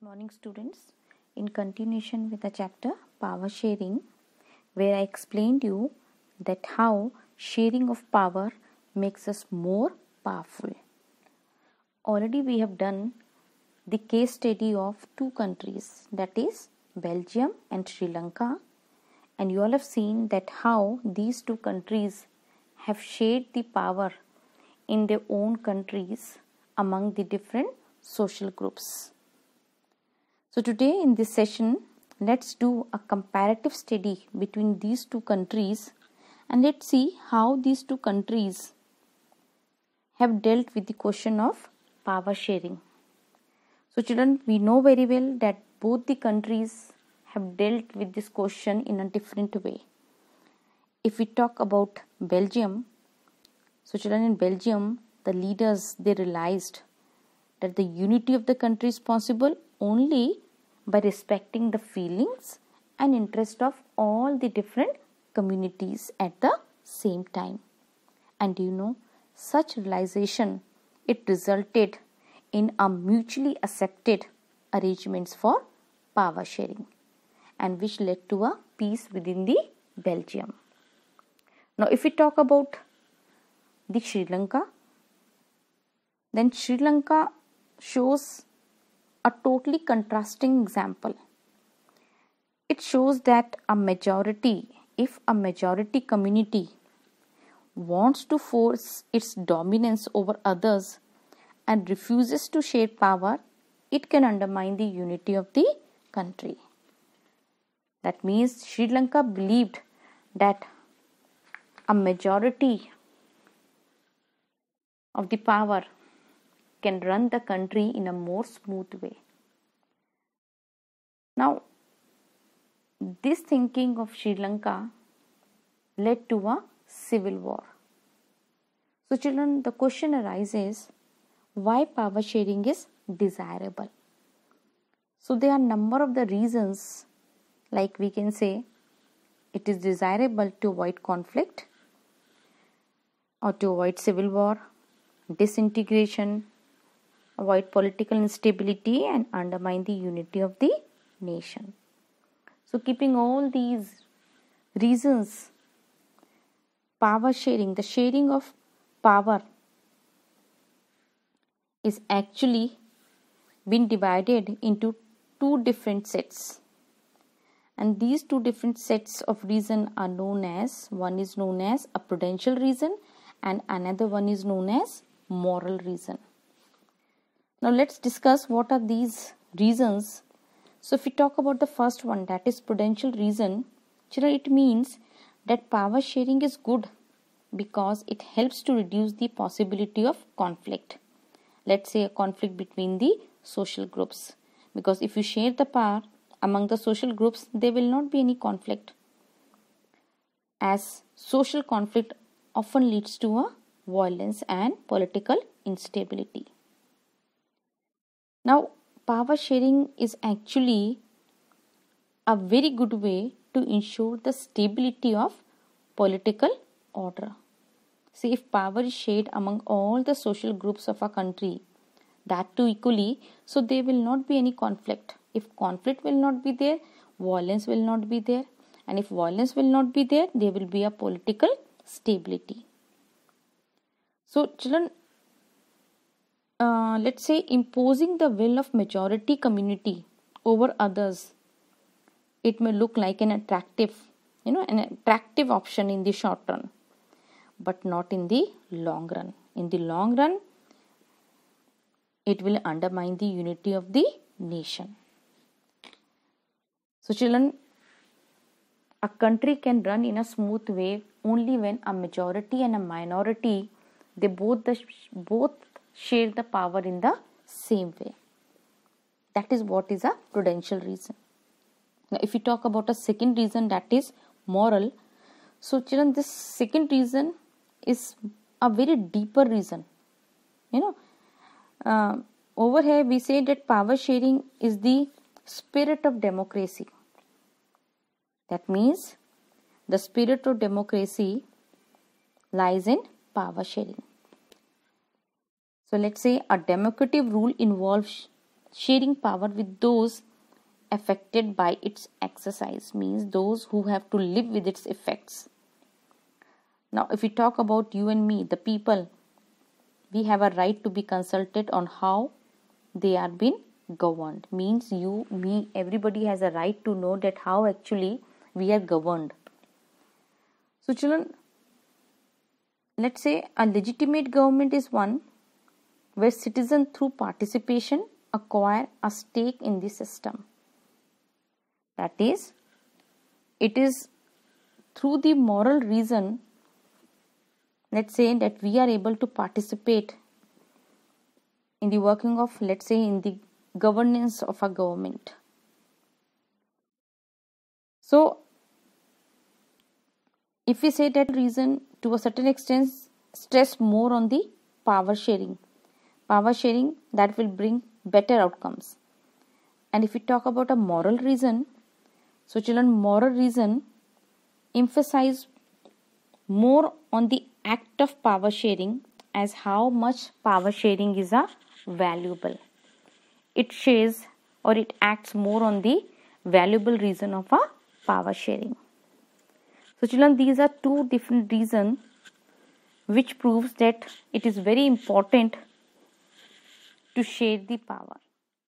Morning students, in continuation with the chapter power sharing, where I explained you that how sharing of power makes us more powerful. Already we have done the case study of two countries, that is Belgium and Sri Lanka, and you all have seen that how these two countries have shared the power in their own countries among the different social groups. So today in this session, let's do a comparative study between these two countries and let's see how these two countries have dealt with the question of power sharing. So children, we know very well that both the countries have dealt with this question in a different way. If we talk about Belgium, so children, in Belgium, the leaders, they realized that the unity of the country is possible only by respecting the feelings and interest of all the different communities at the same time. And you know, such realization, it resulted in a mutually accepted arrangements for power sharing, and which led to a peace within the Belgium. Now if we talk about the Sri Lanka, then Sri Lanka shows a totally contrasting example. It shows that if a majority community wants to force its dominance over others and refuses to share power, it can undermine the unity of the country. That means Sri Lanka believed that a majority of the power can run the country in a more smooth way. Now, this thinking of Sri Lanka led to a civil war. So children, the question arises, why power sharing is desirable? So there are a number of the reasons, like we can say it is desirable to avoid conflict or to avoid civil war, disintegration, avoid political instability and undermine the unity of the nation. So keeping all these reasons, power sharing, the sharing of power is actually been divided into two different sets. And these two different sets of reason are known as, one is known as a prudential reason and another one is known as moral reason. Now let's discuss what are these reasons. So if we talk about the first one, that is prudential reason, it means that power sharing is good because it helps to reduce the possibility of conflict. Let's say a conflict between the social groups, because if you share the power among the social groups, there will not be any conflict, as social conflict often leads to a violence and political instability. Now, power sharing is actually a very good way to ensure the stability of political order. See, if power is shared among all the social groups of a country, that too equally, so there will not be any conflict. If conflict will not be there, violence will not be there, and if violence will not be there, there will be a political stability. So children, let's say imposing the will of majority community over others, it may look like an attractive option in the short run, but not in the long run. In the long run, it will undermine the unity of the nation. So children, a country can run in a smooth way only when a majority and a minority, they both share the power in the same way. That is what is a prudential reason. Now if we talk about a second reason, that is moral. So children, this second reason is a very deeper reason. Over here we say that power sharing is the spirit of democracy. That means the spirit of democracy lies in power sharing. So let's say a democratic rule involves sharing power with those affected by its exercise, means those who have to live with its effects. Now, if we talk about you and me, the people, we have a right to be consulted on how they are being governed. Means you, me, everybody has a right to know that how actually we are governed. So children, let's say a legitimate government is one where citizens through participation acquire a stake in the system. That is, it is through the moral reason, let's say, that we are able to participate in the working of, let's say, in the governance of a government. So, if we say that reason to a certain extent stress more on the power sharing that will bring better outcomes. And if we talk about a moral reason, so children, moral reason emphasize more on the act of power sharing, as how much power sharing is a valuable. It shares or it acts more on the valuable reason of a power sharing. So children, these are two different reasons which proves that it is very important to share the power.